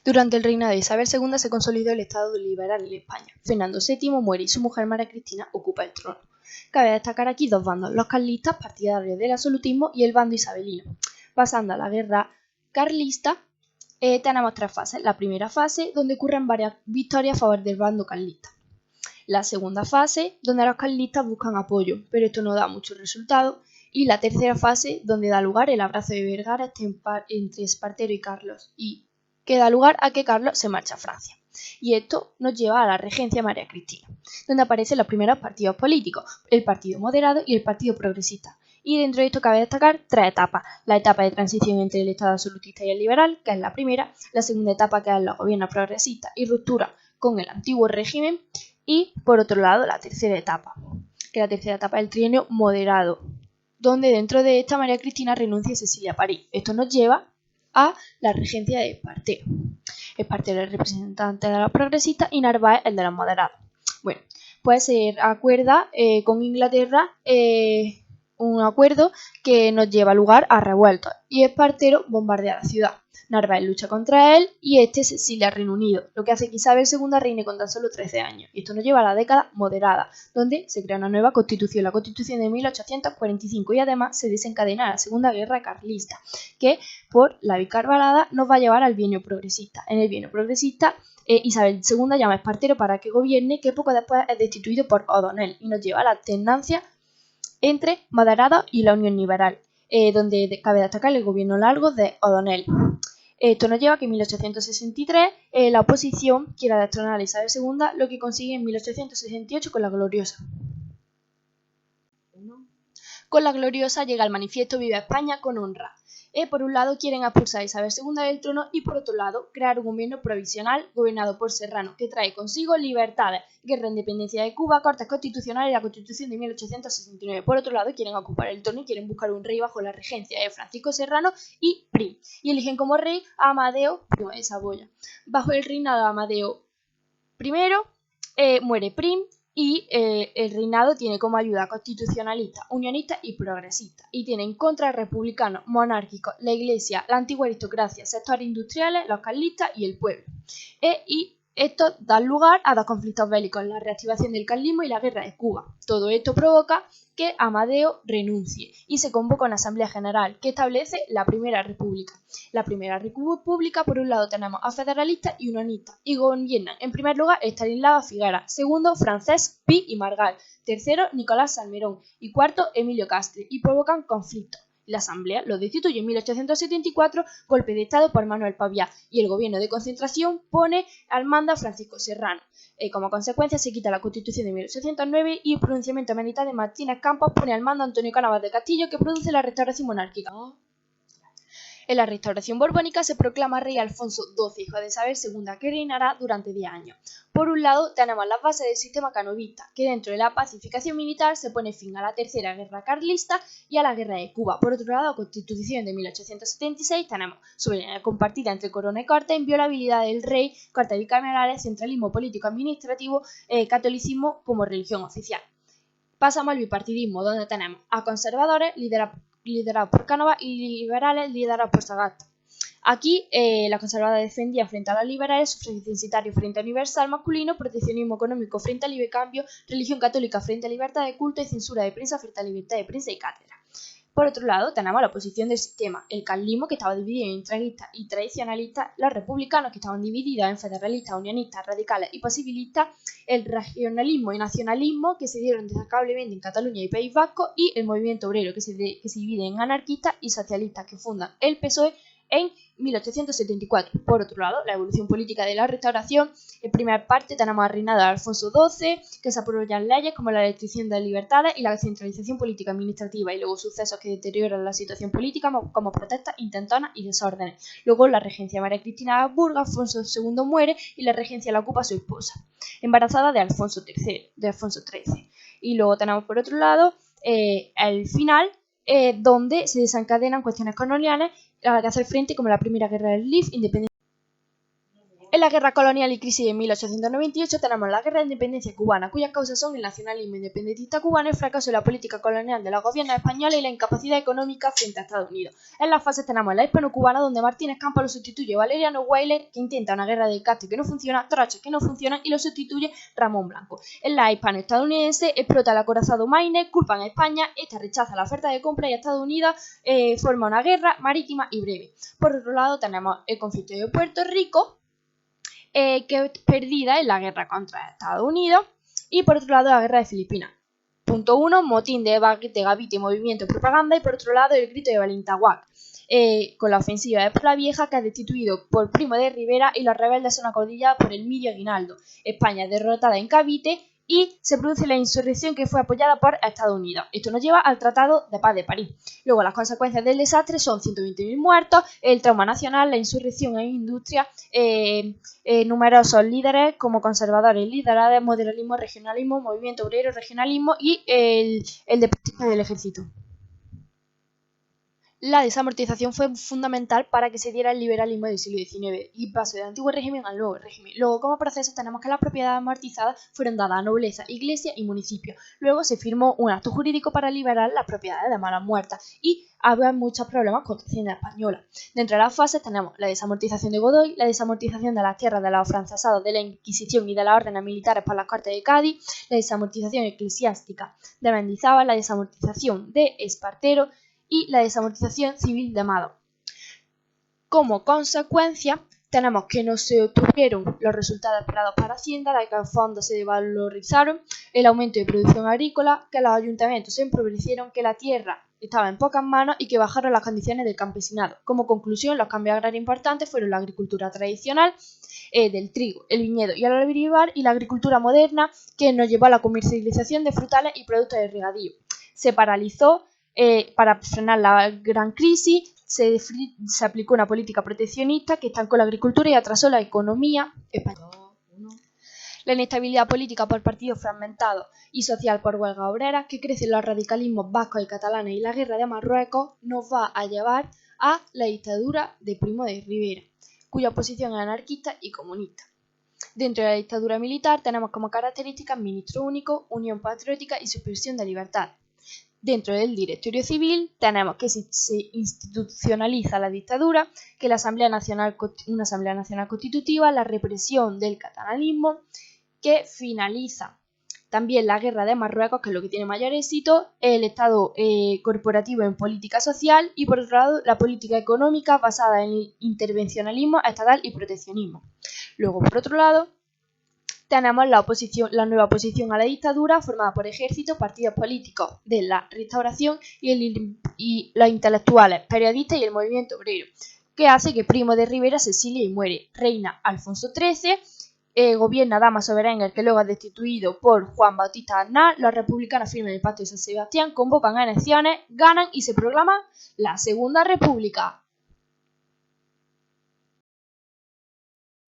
Durante el reinado de Isabel II se consolidó el Estado liberal en España. Fernando VII muere y su mujer María Cristina ocupa el trono. Cabe destacar aquí dos bandos, los carlistas, partidarios del absolutismo, y el bando isabelino. Pasando a la guerra carlista, tenemos tres fases. La primera fase, donde ocurren varias victorias a favor del bando carlista. La segunda fase, donde los carlistas buscan apoyo, pero esto no da mucho resultado. Y la tercera fase, donde da lugar el abrazo de Vergara entre Espartero y Carlos, y que da lugar a que Carlos se marcha a Francia. Y esto nos lleva a la regencia de María Cristina, donde aparecen los primeros partidos políticos, el Partido Moderado y el Partido Progresista. Y dentro de esto cabe destacar tres etapas. La etapa de transición entre el Estado absolutista y el liberal, que es la primera. La segunda etapa, que es los gobiernos progresistas y ruptura con el antiguo régimen. Y, por otro lado, la tercera etapa, que la tercera etapa es el trienio moderado, donde dentro de esta María Cristina renuncia a Cecilia París. Esto nos lleva a la regencia de Espartero. Espartero es el representante de los progresistas y Narváez el de los moderados. Bueno, pues se acuerda con Inglaterra un acuerdo que nos lleva lugar a revueltas y Espartero bombardea la ciudad. Narváez lucha contra él y este se exilia al Reino Unido, lo que hace que Isabel II reine con tan solo 13 años. Y esto nos lleva a la década moderada, donde se crea una nueva constitución, la Constitución de 1845, y además se desencadena la Segunda Guerra Carlista, que por la bicameralidad nos va a llevar al bienio progresista. En el bienio progresista, Isabel II llama a Espartero para que gobierne, que poco después es destituido por O'Donnell, y nos lleva a la alternancia entre moderados y la Unión Liberal, donde cabe destacar el gobierno largo de O'Donnell. Esto nos lleva a que en 1863 la oposición quiera destronar a Isabel II, lo que consigue en 1868 con la Gloriosa. Con la Gloriosa llega el manifiesto Viva España con honra. Por un lado quieren expulsar a Isabel II del trono y por otro lado crear un gobierno provisional gobernado por Serrano, que trae consigo libertades, guerra, independencia de Cuba, cortes constitucionales y la Constitución de 1869. Por otro lado quieren ocupar el trono y quieren buscar un rey bajo la regencia de Francisco Serrano y Prim, y eligen como rey a Amadeo I de Saboya. Bajo el reinado de Amadeo I muere Prim, y el reinado tiene como ayuda constitucionalista, unionista y progresista, y tiene en contra republicanos, monárquicos, la iglesia, la antigua aristocracia, sectores industriales, los carlistas y el pueblo. Y esto da lugar a dos conflictos bélicos, la reactivación del carlismo y la guerra de Cuba. Todo esto provoca que Amadeo renuncie y se convoca una asamblea general que establece la Primera República. La Primera República, por un lado tenemos a federalistas y unionistas, y gobiernan en primer lugar Estanislao Figueras, segundo Francesc Pi i Margall, tercero Nicolás Salmerón y cuarto Emilio Castre, y provocan conflictos. La asamblea lo destituye en 1874, golpe de estado por Manuel Pavía, y el gobierno de concentración pone al mando a Francisco Serrano. Como consecuencia se quita la Constitución de 1809 y el pronunciamiento militar de Martínez Campos pone al mando a Antonio Cánovas de Castillo, que produce la restauración monárquica. En la restauración borbónica se proclama rey Alfonso XII, hijo de Isabel II, que reinará durante 10 años. Por un lado tenemos las bases del sistema canovista, que dentro de la pacificación militar se pone fin a la Tercera Guerra Carlista y a la Guerra de Cuba. Por otro lado, Constitución de 1876, tenemos soberanía compartida entre corona y corte, inviolabilidad del rey, cortes bicamerales, centralismo político-administrativo, catolicismo como religión oficial. Pasamos al bipartidismo, donde tenemos a conservadores liderados por Cánovas y liberales liderados por Sagasta. Aquí la conservadora defendía frente a los liberales sufragio censitario frente a universal masculino, proteccionismo económico frente al libre cambio, religión católica frente a libertad de culto y censura de prensa frente a libertad de prensa y cátedra. Por otro lado, tenemos la oposición del sistema, el carlismo, que estaba dividido en integralistas y tradicionalistas, los republicanos, que estaban divididos en federalistas, unionistas, radicales y posibilistas, el regionalismo y nacionalismo, que se dieron destacablemente en Cataluña y País Vasco, y el movimiento obrero, que se divide en anarquistas y socialistas, que fundan el PSOE en 1874. Por otro lado, la evolución política de la Restauración. En primera parte tenemos al reinado de Alfonso XII, que se aprueban leyes como la restricción de libertades y la centralización política administrativa, y luego sucesos que deterioran la situación política como protestas, intentonas y desórdenes. Luego la regencia de María Cristina de Habsburgo, Alfonso II muere y la regencia la ocupa su esposa, embarazada de Alfonso XIII. Y luego tenemos por otro lado el final, donde se desencadenan cuestiones coloniales a la que hacer frente, como la Primera Guerra del Rif, independencia. En la guerra colonial y crisis de 1898 tenemos la guerra de independencia cubana, cuyas causas son el nacionalismo independentista cubano, el fracaso de la política colonial de los gobiernos españoles y la incapacidad económica frente a Estados Unidos. En las fases tenemos la hispano-cubana, donde Martínez Campos lo sustituye Valeriano Weyler, que intenta una guerra de caste que no funciona, trochas que no funcionan, y lo sustituye Ramón Blanco. En la hispano-estadounidense explota el acorazado Maine, culpan a España, esta rechaza la oferta de compra y Estados Unidos forma una guerra marítima y breve. Por otro lado tenemos el conflicto de Puerto Rico, que es perdida en la guerra contra Estados Unidos, y por otro lado la guerra de Filipinas. Punto 1, motín de Gavite y movimiento propaganda, y por otro lado el grito de Balintawak, con la ofensiva de Puebla Vieja, que es destituido por Primo de Rivera y los rebeldes son acaudillados por Emilio Aguinaldo. España es derrotada en Cavite y se produce la insurrección, que fue apoyada por Estados Unidos. Esto nos lleva al Tratado de Paz de París. Luego, las consecuencias del desastre son 120.000 muertos, el trauma nacional, la insurrección en industria, numerosos líderes como conservadores, liberales, modernismo, regionalismo, movimiento obrero, regionalismo y el deportista del ejército. La desamortización fue fundamental para que se diera el liberalismo del siglo XIX y paso del antiguo régimen al nuevo régimen. Luego, como proceso, tenemos que las propiedades amortizadas fueron dadas a nobleza, iglesia y municipio. Luego se firmó un acto jurídico para liberar las propiedades de malas muertas y había muchos problemas con la Hacienda española. Dentro de las fases tenemos la desamortización de Godoy, la desamortización de las tierras de los afrancesados de la Inquisición y de las órdenes militares por las Cortes de Cádiz, la desamortización eclesiástica de Mendizábal, la desamortización de Espartero y la desamortización civil de Amado. Como consecuencia, tenemos que no se obtuvieron los resultados esperados para Hacienda, la que los fondos se desvalorizaron, el aumento de producción agrícola, que los ayuntamientos se empobrecieron, que la tierra estaba en pocas manos y que bajaron las condiciones del campesinado. Como conclusión, los cambios agrarios importantes fueron la agricultura tradicional, del trigo, el viñedo y el olivar, y la agricultura moderna, que nos llevó a la comercialización de frutales y productos de regadío. Se paralizó para frenar la gran crisis, se aplicó una política proteccionista que estancó la agricultura y atrasó la economía española. La inestabilidad política por partidos fragmentados y social por huelgas obreras, que crecen los radicalismos vascos y catalanes, y la guerra de Marruecos nos va a llevar a la dictadura de Primo de Rivera, cuya oposición es anarquista y comunista. Dentro de la dictadura militar tenemos como características ministro único, unión patriótica y suspensión de libertad. Dentro del directorio civil tenemos que se institucionaliza la dictadura, que una Asamblea Nacional Constitutiva, la represión del catalanismo, que finaliza también la guerra de Marruecos, que es lo que tiene mayor éxito, el Estado corporativo en política social y, por otro lado, la política económica basada en el intervencionalismo estatal y proteccionismo. Luego, por otro lado, tenemos la nueva oposición a la dictadura, formada por ejércitos, partidos políticos de la Restauración y los intelectuales, periodistas y el movimiento obrero, que hace que Primo de Rivera se exilie y muere. Reina Alfonso XIII, gobierna Damaso Berenguer, que luego es destituido por Juan Bautista Aznar, los republicanos firman el Pacto de San Sebastián, convocan a elecciones, ganan y se proclama la Segunda República.